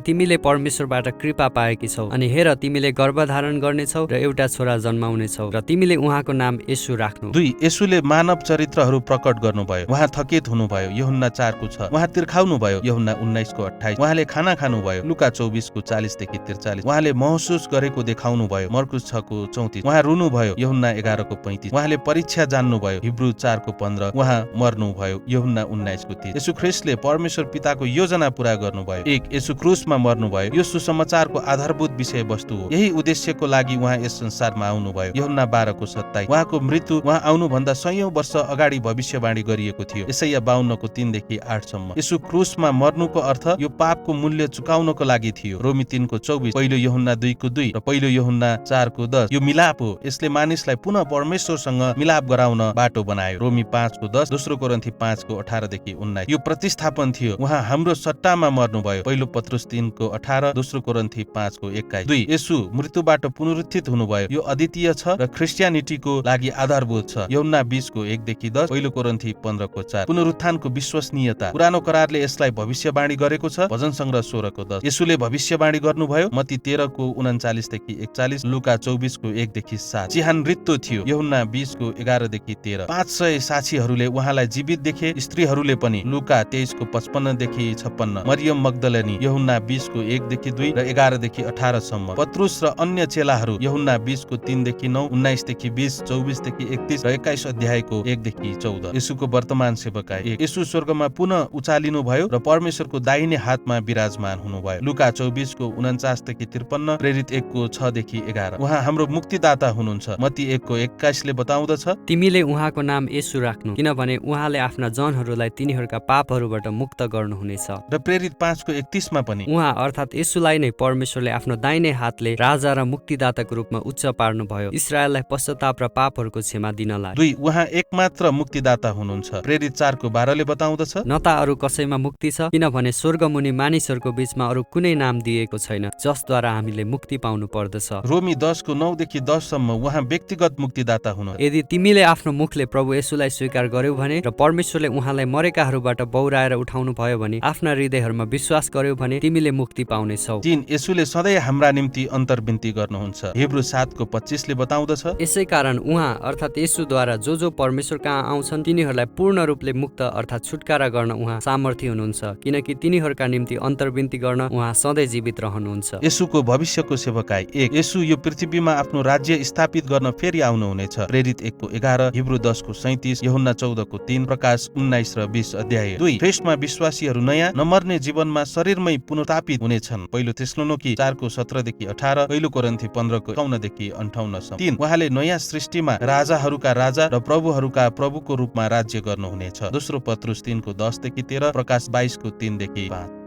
तिमीले परमेश्वरबाट कृपा पाएकी छौ। अनि हेर, तिमीले गर्भधारण गर्नेछौ र एउटा छोरा जन्माउनेछौ र तिमीले उहाँको नाम येशू राख्नु। 2 येशूले मानव चरित्रहरू प्रकट गर्नुभयो। उहाँ थकित हुनुभयो, यूहन्ना 4:6। उहाँ तिर्खाउनु भयो, यूहन्ना 19:28। उहाँले खाना खानुभयो, लुका 24:40 देखि 43। उहाँले महसुस गरेको देखाउनु भयो, मर्कुस 6:34। उहाँ रुनु भयो, यूहन्ना 11:35। उहाँले परीक्षा जान्नु भयो, हिब्रू 4:15। उहाँ मर्नु भयो, यूहन्ना 19:30। येशू ख्रीष्टले परमेश्वर पिताको योजना पूरा गर्नुभयो। 1 येशू क्रुसमा मर्नु भयो। यो सुसमाचारको आधारभूत विषयवस्तु हो। यही उद्देश्यको लागि उहाँ यस संसारमा आउनुभयो, यूहन्ना 12:27। उहाँको मृत्यु उहाँ आउनुभन्दा सयौं वर्ष अगाडि भविष्यवाणी गरिएको थियो, यसैया 52:3 देखि 8 सम्म। येशू क्रुसमा मर्नुको अर्थ यो पापको मूल्य चुकाउनको लागि थियो, रोमी 3:24, पहिलो यूहन्ना 2:2 र पहिलो यूहन्ना 4:10। यो मिलाप हो, यसले मानिसलाई पुनः परमेश्वरसँग मिलाप गराउन बाटो बनायो, रोमी 5:10, दोस्रो कोरिन्थी 5:18 देखि 19। यो प्रतिस्थापन थियो, उहाँ हाम्रो सट्टामा मर्नुभयो, पहिलो पत्रुस 3:18, दोस्रो कोरिन्थी 5:21। 2 येशू मृत्युबाट पुनरुत्थित हुनुभयो। यो अद्वितीय छ र क्रिस्चियनिटीको लागि आधारभूत छ, यूहन्ना 20:1 देखि 10, पहिलो कोरिन्थी 15:4। पुनरुत्थानको विश्वसनीयता, पुरानो करारले यसलाई भविष्यवाणी गरेको छ, भजन संग्रह 16:10। येशूले भविष्यवाणी गर्नुभयो, मत्ती 13:39 देखि 41, लुका 24:1 देखि 7। चिहान मृत्यु थियो, यूहन्ना 20:11 देखि 13। 500 साक्षीहरूले उहाँलाई जीवित देखे, स्त्रीहरूले पनि, लुका 23:55 देखि 56। मरियम मग्दलिनी, यूहन्ना 20:1 देखि 2 र 11 देखि 18 सम्म। पत्रुस र अन्य चेलाहरू, यूहन्ना 20:3 देखि 9, 19 देखि 20, 24 देखि 31 र 21 अध्यायको 1 देखि 14। येशूको वर्तमान सेवकाई। 1 येशू स्वर्गमा पुनः उचालिनु भयो र परमेश्वरको दाहिने हातमा विराजमान हुनुभयो, लुका 24:49 देखि 53, प्रेरित 1:6 देखि 11। उहाँ हाम्रो मुक्तिदाता हुनुहुन्छ, मत्ती 1:21 ले बताउँदछ, तिमीले उहाँको नाम येशू राख्नु, किनभने उहाँले आफ्ना जनहरूलाई तिनीहरूका पापहरूबाट मुक्त गर्नुहुनेछ। र प्रेरित 5:31 मा पनि उहाँ अर्थात् येशूलाई नै परमेश्वरले आफ्नो दाहिने हातले राजा र मुक्तिदाताको रूपमा उच्च पार्नुभयो, इस्राएललाई पश्चाताप र पापहरूको क्षमा दिनलाई। 2 उहाँ एकमात्र मुक्तिदाता हुनुहुन्छ, प्रेरित 4:12 ले बताउँदछ, न त अरू कसैमा मुक्ति छ, किनभने स्वर्गमुनि मानिसहरूको बीचमा अरू कुनै नाम दिएको छैन जसद्वारा हामीले मुक्ति पाउनु पर्दछ। रोमी 10:9 देखि 10 सम्म उहाँ व्यक्तिगत मुक्तिदाता हुनुहुन्छ। यदि तिमीले आफ्नो मुखले प्रभु येशूलाई स्वीकार गर्यौ भने र परमेश्वरले उहाँलाई मरेकाहरूबाट बौराएर उठाउनु भयो भने आफ्ना हृदयहरूमा विश्वास गर्यौ भने तिमीले मुक्ति पाउनेछौ। 3 येशूले सधैँ हाम्रा निम्ति अन्तर्विन्ती गर्नुहुन्छ, हिब्रू 7:25 ले बताउँदछ, यसै कारण उहाँ अर्थात् येशूद्वारा जो परमेश्वर कहाँ आउँछन् तिनीहरूलाई पूर्ण रूपले मुक्त अर्थात् छुटकारा गर्न उहाँ सामर्थ्य हुनुहुन्छ, किनकि तिनीहरूका निम्ति अन्तर्विन्ती गर्न उहाँ सधैँ जीवित रहनुहुन्छ। येशूको भविष्यको सेवकाई। 1 येशू यो पृथ्वीमा आफ्नो राज्य स्थापित गर्न फेरि आउनुहुनेछ, प्रेरित 1:11, हिब्रू 10:37, यूहन्ना 14:3, प्रकाश 19 र 20 अध्याय। 2 ख्रीष्टमा विश्वासीहरू नयाँ नमर्ने जीवनमा शरीरमै पुनर्स्थापित हुनेछन्, पहिलो थेसलोनिकी 4:17 देखि 18, पहिलो कोरिन्थी 15:51 देखि 58 सम्म। 3 उहाँले नयाँ सृष्टिमा राजाहरूका राजा र प्रभुहरूका प्रभुको रूपमा राज्य गर्नुहुनेछ, दोस्रो पत्रुस 3:10 देखि 13, प्रकाश 22:3 देखि 5।